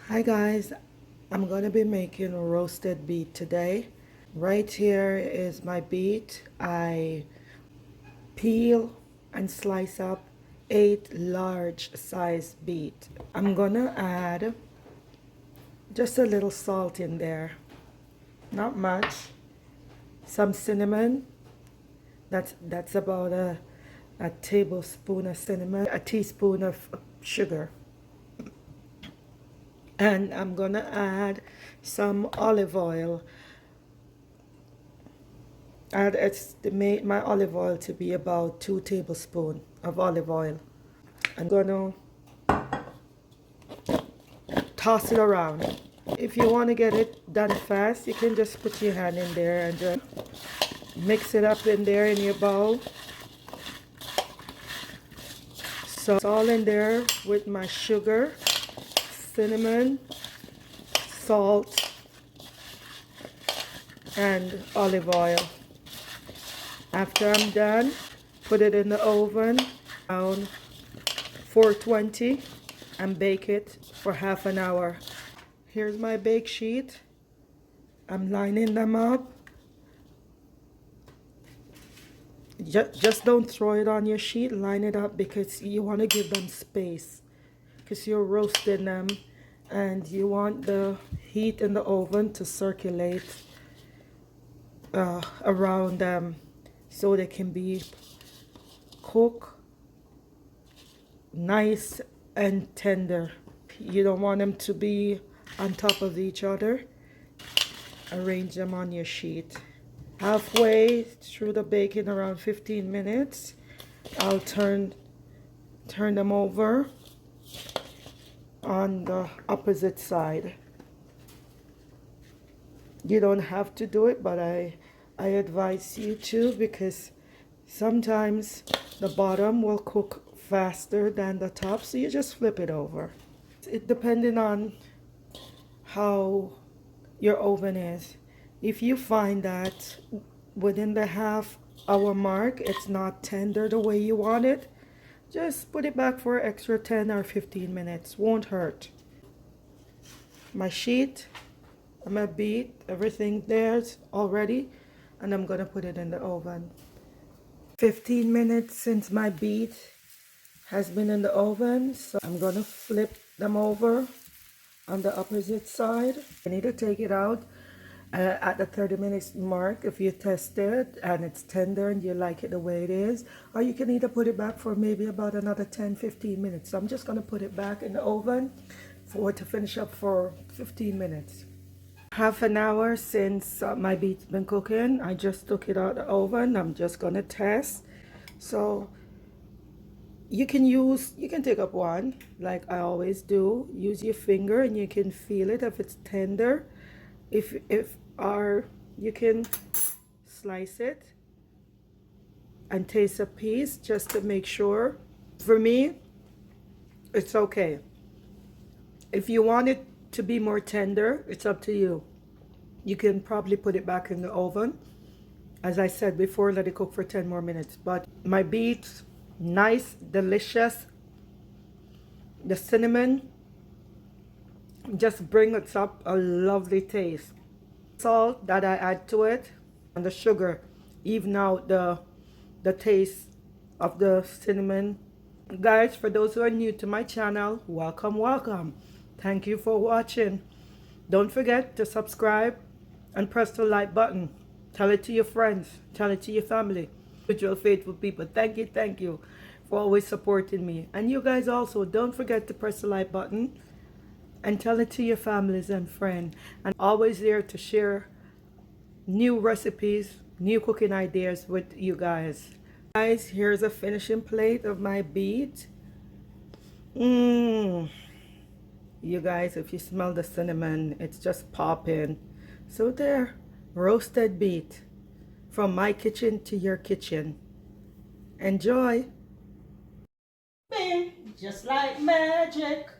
Hi guys, I'm gonna be making a roasted beet today. Right here is my beet. I peel and slice up 8 large size beet. I'm gonna add just a little salt in there, not much. Some cinnamon. That's about a tablespoon of cinnamon, a teaspoon of sugar. And I'm gonna add some olive oil. I'd estimate my olive oil to be about 2 tablespoons of olive oil. I'm gonna toss it around. If you want to get it done fast, you can just put your hand in there and just mix it up in there in your bowl. So it's all in there with my sugar, cinnamon, salt, and olive oil. After I'm done, put it in the oven around 420 and bake it for half an hour. Here's my bake sheet. I'm lining them up. Just don't throw it on your sheet, line it up because you want to give them space because you're roasting them and you want the heat in the oven to circulate around them so they can be cooked nice and tender. You don't want them to be on top of each other. Arrange them on your sheet. Halfway through the baking, around 15 minutes, I'll turn them over on the opposite side. You don't have to do it, but I advise you to because sometimes the bottom will cook faster than the top, so you just flip it over. It depending on how your oven is. If you find that within the half-hour mark it's not tender the way you want it, just put it back for extra 10 or 15 minutes. Won't hurt. My sheet, my beet, everything there's already, and I'm gonna put it in the oven. 15 minutes since my beet has been in the oven, so I'm gonna flip them over on the opposite side. I need to take it out at the 30 minutes mark if you test it and it's tender and you like it the way it is, or you can either put it back for maybe about another 10-15 minutes. So I'm just going to put it back in the oven for it to finish up for 15 minutes. Half an hour since my beet's been cooking. I just took it out of the oven. I'm just going to test. So you can take up one like I always do. Use your finger and you can feel it if it's tender. Or you can slice it and taste a piece just to make sure. For me, it's okay. If you want it to be more tender, it's up to you. You can probably put it back in the oven. As I said before, let it cook for 10 more minutes. But my beets, nice, delicious. The cinnamon just brings up a lovely taste. Salt that I add to it and the sugar even out the taste of the cinnamon. Guys, for those who are new to my channel, welcome. Thank you for watching. Don't forget to subscribe and press the like button. Tell it to your friends, tell it to your family, your faithful people. Thank you for always supporting me. And you guys also, don't forget to press the like button and tell it to your families and friends. And always there to share new recipes, new cooking ideas with you guys. Guys, here's a finishing plate of my beet. You guys, if you smell the cinnamon, it's just popping. So there, roasted beet from my kitchen to your kitchen. Enjoy. Bing, just like magic.